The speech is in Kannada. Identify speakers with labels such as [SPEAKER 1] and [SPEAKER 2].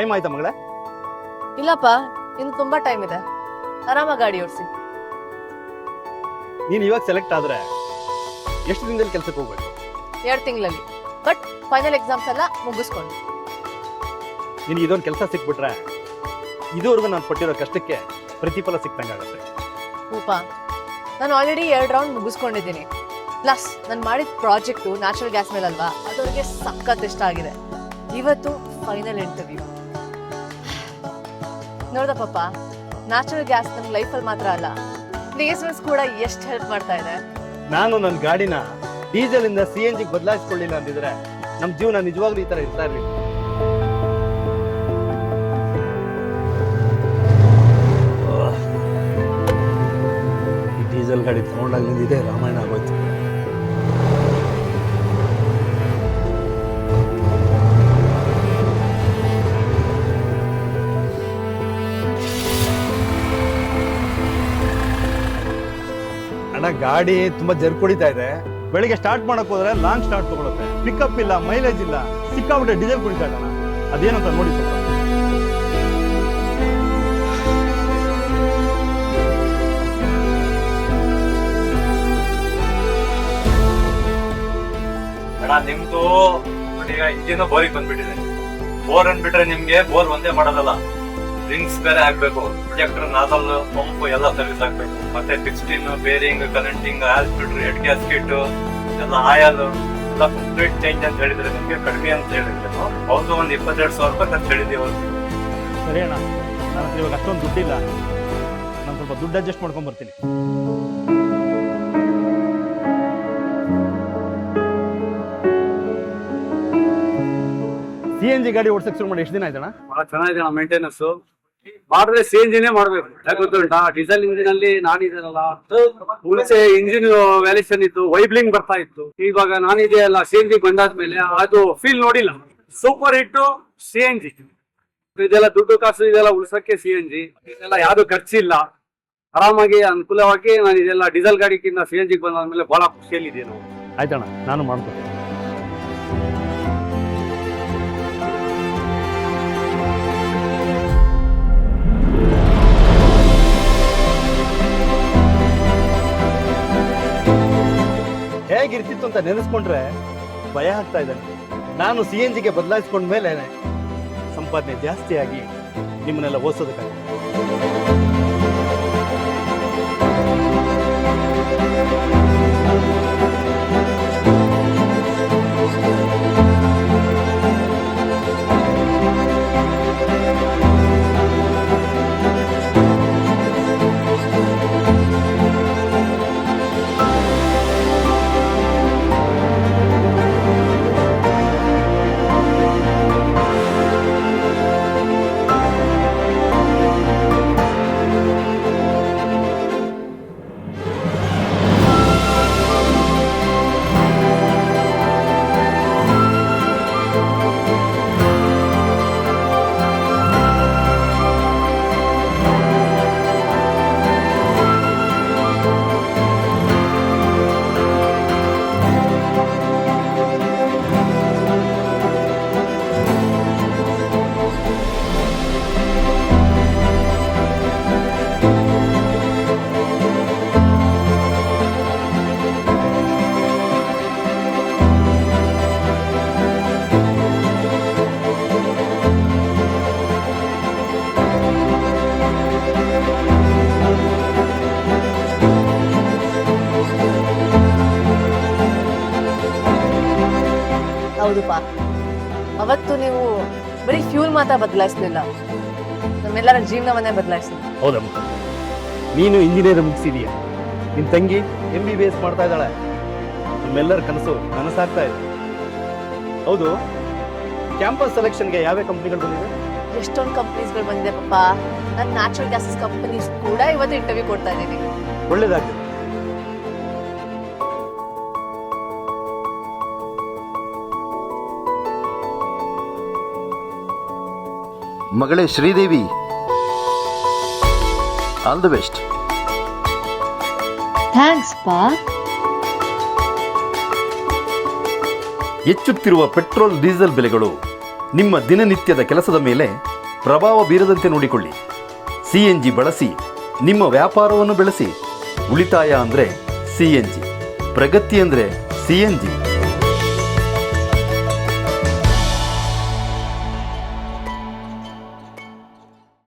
[SPEAKER 1] ಟೈಮ್ ಆಯ್ತಾ ಮಗಳೇ?
[SPEAKER 2] ಇಲ್ಲಪ್ಪ, ಇನ್ನು ತುಂಬಾ ಟೈಮ್ ಇದೆ. ಆರಾಮಾಗಿ ಗಾಡಿ ಓಡಿಸಿ.
[SPEAKER 1] ನೀನು ಇವಾಗ ಸೆಲೆಕ್ಟ್ ಆದ್ರೆ ಎಷ್ಟು ದಿನದಲ್ಲಿ ಕೆಲಸಕ್ಕೆ ಹೋಗ್ಬೇಕು?
[SPEAKER 2] 2 ತಿಂಗಳಲ್ಲಿ. ಬಟ್ ಫೈನಲ್ ಎಕ್ಸಾಮ್ಸ್ ಎಲ್ಲ ಮುಗಿಸ್ಕೊಂಡು
[SPEAKER 1] ನಿನಗೆ ಇದೊಂದು ಕೆಲಸ ಸಿಕ್ಬಿಟ್ರೆ ಇದುವರೆಗೂ ನಾನು ಪಟ್ಟಿರೋ ಕಷ್ಟಕ್ಕೆ ಪ್ರತಿಫಲ ಸಿಕ್ತಂಗಾಗತ್ತೆ.
[SPEAKER 2] ರೂಪ, ನಾನು ಆಲ್ರೆಡಿ 2 ರೌಂಡ್ ಮುಗಿಸ್ಕೊಂಡಿದ್ದೀನಿ. ಪ್ಲಸ್ ನಾನು ಮಾಡಿದ ಪ್ರಾಜೆಕ್ಟು ನ್ಯಾಚುರಲ್ ಗ್ಯಾಸ್ ಮೇಲೆ ಅಲ್ವಾ, ಅದವ್ರಿಗೆ ಸಖತ್ ಇಷ್ಟ ಆಗಿದೆ. ಇವತ್ತು ಫೈನಲ್ ಇಂಟರ್ವ್ಯೂ. ನೋಡ್ದ ಪಾಪ, ನ್ಯಾಚುರಲ್ ಗ್ಯಾಸ್ ನಮ್ಮ ಲೈಫಲ್ಲಿ ಮಾತ್ರ ಅಲ್ಲ, ಪ್ಲೇಸ್ಮೆಂಟ್ಸ್ ಕೂಡ ಎಷ್ಟು ಹೆಲ್ಪ್ ಮಾಡ್ತಾ ಇದೆ.
[SPEAKER 1] ನಾನು ನನ್ನ ಗಾಡಿನ ಡೀಸೆಲ್ ಇಂದ CNG ಬದಲಾಯಿಸ್ಕೊಳ್ಳಿಲ್ಲ ಅಂದಿದ್ರೆ ನಮ್ಮ ಜೀವನ ನಿಜವಾಗ್ಲೂ ಈ ತರ ಇರ್ತಾ ಇರಲಿಲ್ಲ. ಈ ಡೀಸೆಲ್ ಗಾಡಿ ತಗೊಂಡಾಗ್ಲಿಂದ ಇದೆ ರಾಮಾಯಣ ಆಗೋಯ್ತು. ಅಣ್ಣ, ಗಾಡಿ ತುಂಬಾ ಜರ್ಕೊಡಿತಾ ಇದೆ. ಬೆಳಿಗ್ಗೆ ಸ್ಟಾರ್ಟ್ ಮಾಡಕ್ ಹೋದ್ರೆ ಲಾಂಗ್ ಸ್ಟಾರ್ಟ್ ತಗೊಳುತ್ತೆ, ಪಿಕಪ್ ಇಲ್ಲ, ಮೈಲೇಜ್ ಇಲ್ಲ, ಸಿಕ್ಕಾಬಿಟ್ಟೆ ಡೀಸೆಲ್ ಕುಡಿತಾ ಇದ್ದಾನ. ಅದೇನಂತ ನೋಡಿ ಸ್ವಲ್ಪ.
[SPEAKER 3] ಅಣ್ಣ, ನಿಮ್ದು ಈಗ ಇಂಜಿನ್ ಬೋರಿಗೆ ಬಂದ್ಬಿಟ್ಟಿದೆ. ಬೋರ್ ಅಂದ್ಬಿಟ್ರೆ ನಿಮ್ಗೆ ಬೋರ್ ಒಂದೇ ಮಾಡೋದಲ್ಲ, ರಿಂಗ್ಸ್ ಬೇರೆ ಹಾಕ್ಬೇಕು, ಪ್ರೊಜೆಕ್ಟರ್, ನಾಜಲ್, ಪಂಪ್ ಎಲ್ಲ ಸರ್ವಿಸ್ ಹಾಕ್ಬೇಕು. ಮತ್ತೆ ಫಿಕ್ಸ್ಟಿನ್, bearing, connecting, oil filter, head gasket ಎಲ್ಲ, ಆಯಲ್ ಎಲ್ಲ ಕಂಪ್ಲೀಟ್ ಚೇಂಜ್ ಅಂತ ಹೇಳಿದ್ರೆ ನಿಮ್ಗೆ ಕಡಿಮೆ ಅಂತ ಹೇಳಿದ್ರೆ ಅವ್ರದ್ದು ಒಂದು 22,000 ರೂಪಾಯಿ ಖರ್ಚು ಹೇಳಿದೀವಿ.
[SPEAKER 1] ಸರಿ ಅಣ್ಣ, ನನ್ನ ಹತ್ರ ಇವಾಗ ಅಷ್ಟೊಂದು ದುಡ್ಡಿಲ್ಲ, ನಾನು ಸ್ವಲ್ಪ ದುಡ್ಡು ಅಡ್ಜಸ್ಟ್ ಮಾಡ್ಕೊಂಡ್ ಬರ್ತೀನಿ. CNG ಗಾಡಿ ಓಡಿಸಕ್ ಶುರು ಮಾಡಿ ಎಷ್ಟು ದಿನ ಆಯ್ತಣ್ಣ?
[SPEAKER 4] ಬಹಳ ಚೆನ್ನಾಗಿದೆ ಮೇಂಟೆನೆನ್ಸ್. ಮಾಡಿದ್ರೆ CNG ಮಾಡ್ಬೇಕು. ಯಾಕೆ ಗೊತ್ತುಂಟಾ, ಡೀಸೆಲ್ ಇಂಜಿನ್ ಅಲ್ಲಿ ನಾನಿದೆಯಲ್ಲ, ಮುಂಚೆ ಇಂಜಿನ್ ವ್ಯಾಲ್ಯೂಷನ್ ಇತ್ತು, ವೈಬ್ಲಿಂಗ್ ಬರ್ತಾ ಇತ್ತು. ಇವಾಗ ನಾನಿದೆಯಲ್ಲ CNG ಬಂದಾದ್ಮೇಲೆ ಅದು ಫೀಲ್ ನೋಡಿಲ್ಲ. Super hit CNG. ಇದೆಲ್ಲ ದುಡ್ಡು ಕಾಸು ಇದೆಲ್ಲ ಉಳಿಸಕ್ಕೆ CNG, ಇದೆಲ್ಲ ಯಾವ್ದು ಖರ್ಚಿಲ್ಲ. ಆರಾಮಾಗಿ ಅನುಕೂಲವಾಗಿ ನಾನು ಇದೆಲ್ಲ ಡೀಸೆಲ್ ಗಾಡಿಗಿಂತ CNG ಬಂದಾದ್ಮೇಲೆ ಬಹಳ ಖುಷಿಯಲ್ಲಿದೆ. ನಾವು
[SPEAKER 1] ಆಯ್ತಣ್ಣ, ನಾನು ಮಾಡ್ತೀನಿ. ಹೇಗಿರ್ತಿತ್ತು ಅಂತ ನೆನೆಸ್ಕೊಂಡ್ರೆ ಭಯ ಆಗ್ತಾ ಇದೆ. ನಾನು CNGಗೆ ಬದಲಾಯಿಸ್ಕೊಂಡ್ಮೇಲೆ ಸಂಪಾದನೆ ಜಾಸ್ತಿ ಆಗಿ ನಿಮ್ಮನ್ನೆಲ್ಲ ಓದಿಸೋದಕ್ಕಾಗಿ.
[SPEAKER 2] ಹೌದುಪಾ, ಅವತ್ತು ನೀವು ಬರೀ ಫ್ಯೂಲ್ ಮಾತ್ರ ಬದಲಾಯಿಸ್ಲಿಲ್ಲ, ನಮ್ಮೆಲ್ಲರ ಜೀವನವನ್ನೇ ಬದಲಾಯಿಸಿದ.
[SPEAKER 1] ಹೌದಮ್ಮ, ನೀನು ಇಂಜಿನಿಯರ್ ಮುಗಿಸಿದೀಯ, ನಿನ್ ತಂಗಿ MBBS ಮಾಡ್ತಾ ಇದ್ದಾಳೆ. ನಮ್ಮೆಲ್ಲರ ಕನಸು ನನಸಾಗ್ತಾ ಇದೆ. ಹೌದು, ಕ್ಯಾಂಪಸ್ ಸೆಲೆಕ್ಷನ್ಗೆ ಯಾವ್ಯಾವ ಕಂಪ್ನಿಗಳು ಬಂದಿದೆ?
[SPEAKER 2] ಎಷ್ಟೊಂದು ಕಂಪ್ನೀಸ್ಗಳು ಬಂದಿದೆ ಪಾಪ. ನಾನು ನ್ಯಾಚುರಲ್ ಗ್ಯಾಸಸ್ ಕಂಪನೀಸ್ ಕೂಡ ಇವತ್ತು ಇಂಟರ್ವ್ಯೂ ಕೊಡ್ತಾ ಇದ್ದೀನಿ.
[SPEAKER 1] ಒಳ್ಳೇದಾಗ್ತದೆ.
[SPEAKER 5] ಮಗಳೇ Sridevi, all the best.
[SPEAKER 2] Thanks ಪಾ.
[SPEAKER 5] ಹೆಚ್ಚುತ್ತಿರುವ ಪೆಟ್ರೋಲ್ ಡೀಸೆಲ್ ಬೆಲೆಗಳು ನಿಮ್ಮ ದಿನನಿತ್ಯದ ಕೆಲಸದ ಮೇಲೆ ಪ್ರಭಾವ ಬೀರದಂತೆ ನೋಡಿಕೊಳ್ಳಿ. CNG ಬಳಸಿ ನಿಮ್ಮ ವ್ಯಾಪಾರವನ್ನು ಬೆಳೆಸಿ. ಉಳಿತಾಯ ಅಂದರೆ CNG, ಪ್ರಗತಿ ಅಂದರೆ CNG.